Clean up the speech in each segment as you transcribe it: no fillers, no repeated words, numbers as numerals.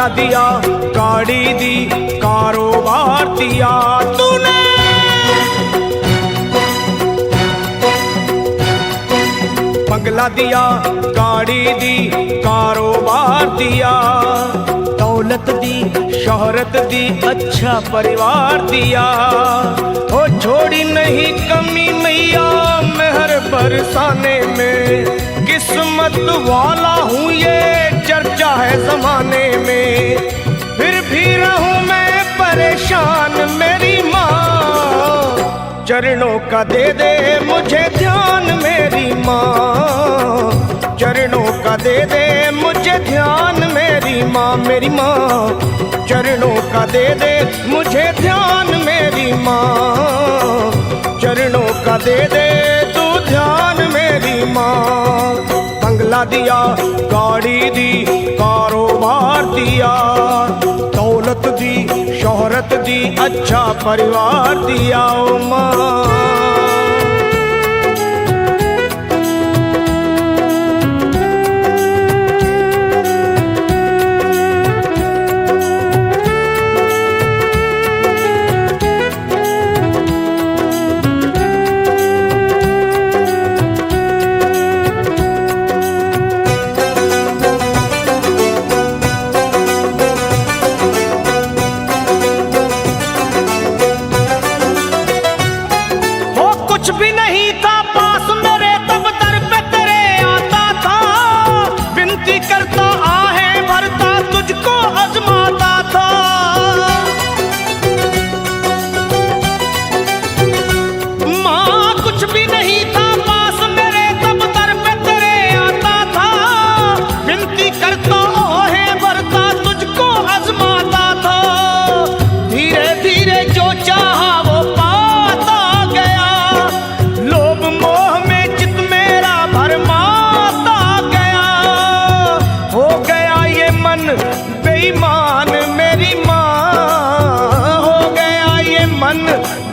बंगला दिया, गाड़ी दी, कारोबार दिया तूने। बंगला दिया, गाड़ी दी, कारोबार दिया, दौलत दी, शोहरत दी, अच्छा परिवार दिया। ओ छोड़ी नहीं कमी मैया मेहर बरसाने में, किस्मत वाला हूँ ये चर्चा है जमाने में। फिर भी रहूं मैं परेशान मेरी माँ, चरणों का दे दे मुझे ध्यान मेरी माँ, चरणों का दे दे मुझे ध्यान मेरी माँ, मेरी माँ चरणों का दे दे मुझे ध्यान मेरी माँ, चरणों का दे दे तू ध्यान मेरी माँ। बंगला दिया, गाड़ी दी, कारोबार दिया, दौलत दी, शोहरत दी, अच्छा परिवार दिया ओ माँ। कुछ भी नहीं था पास मेरे तब दर पे तेरे आता था, विनती करता आहें भरता तुझको आजमाता था। माँ कुछ भी नहीं था पास मेरे तब दर पे तेरे आता था, विनती करता आहें भरता तुझको आजमाता था। धीरे धीरे जो चाहा वो पाता गया, लोभ मोह में चित मेरा भरमाता गया। हो गया ये मन बेईमान मेरी माँ, हो गया ये मन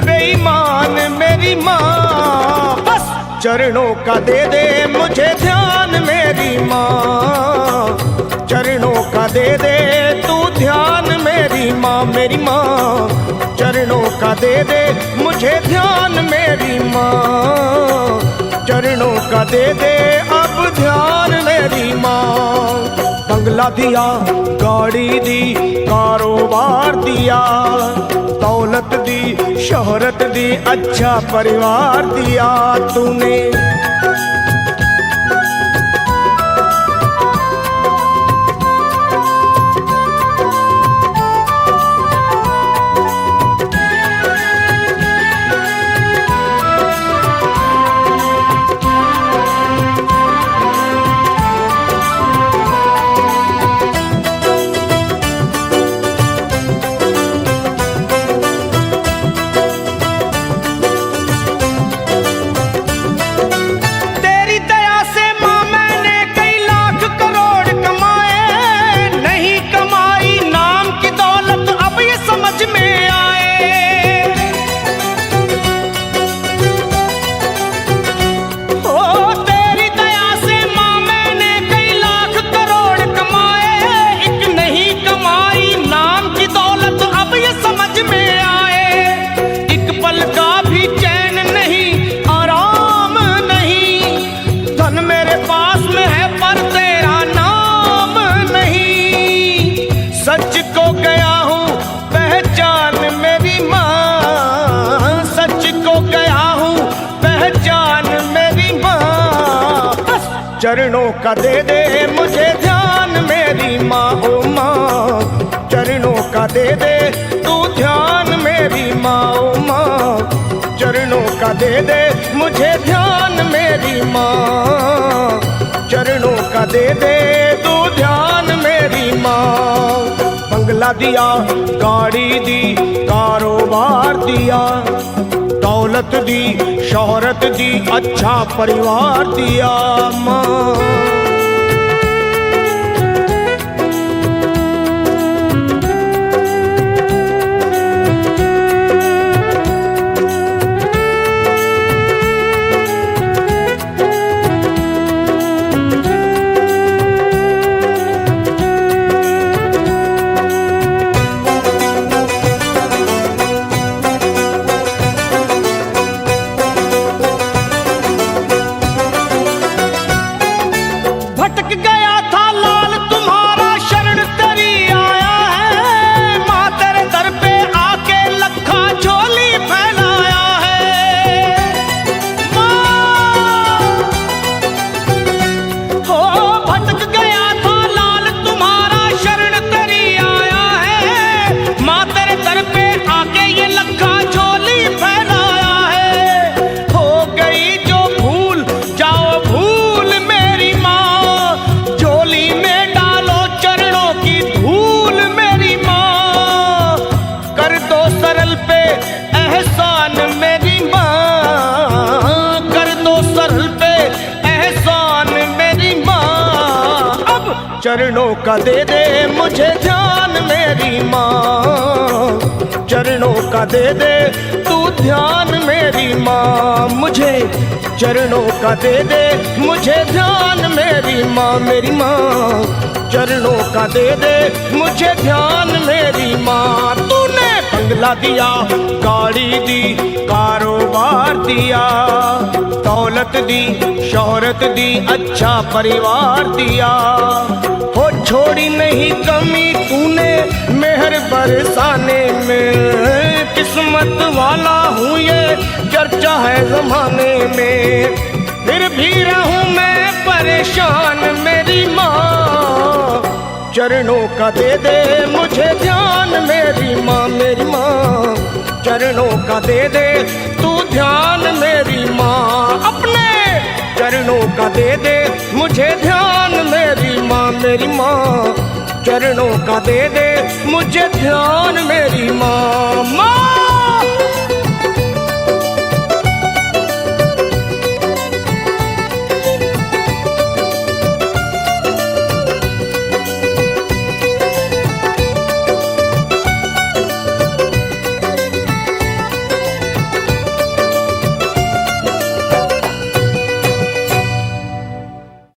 बेईमान मेरी माँ। बस चरणों का दे दे मुझे ध्यान मेरी माँ, चरणों का दे दे तू ध्यान मेरी माँ, मेरी माँ चरणों का दे दे मुझे ध्यान मेरी माँ, चरणों का दे दे अब ध्यान मेरी माँ। बंगला दिया, गाड़ी दी, कारोबार दिया, दौलत दी, शोहरत दी, अच्छा परिवार दिया तूने। सच को गया हूँ पहचान मेरी माँ, सच को गया हूँ पहचान मेरी माँ। बस चरणों का दे दे मुझे ध्यान मेरी माँ, ओ माँ चरणों का दे दे तू ध्यान मेरी माँ, ओ माँ चरणों का दे दे मुझे ध्यान मेरी माँ, चरणों का दे दे तू ध्यान मेरी माँ। बंगला दिया, गाड़ी दी, कारोबार दिया, दौलत दी, शोहरत दी, अच्छा परिवार दिया माँ। सरल पे एहसान मेरी माँ, कर दो सरल पे एहसान मेरी माँ। अब चरणों का दे दे मुझे ध्यान मेरी माँ, चरणों का दे दे तू ध्यान मेरी माँ। मुझे चरणों का दे दे मुझे ध्यान मेरी माँ, मेरी माँ। चरणों का दे दे मुझे ध्यान मेरी माँ। तूने बंगला दिया, गाड़ी दी, कारोबार दिया, दौलत दी, शोहरत दी, अच्छा परिवार दिया। हो छोड़ी नहीं कमी तूने मेहर बरसाने में, किस्मत वाला हूँ ये चर्चा है जमाने में। फिर भी रहूं मैं परेशान मेरी माँ, चरणों का दे दे मुझे ध्यान मेरी माँ, मेरी माँ। चरणों का दे दे तू ध्यान मेरी माँ, अपने चरणों का दे दे मुझे ध्यान मेरी माँ, मेरी माँ। चरणों का दे दे मुझे ध्यान मेरी माँ, माँ।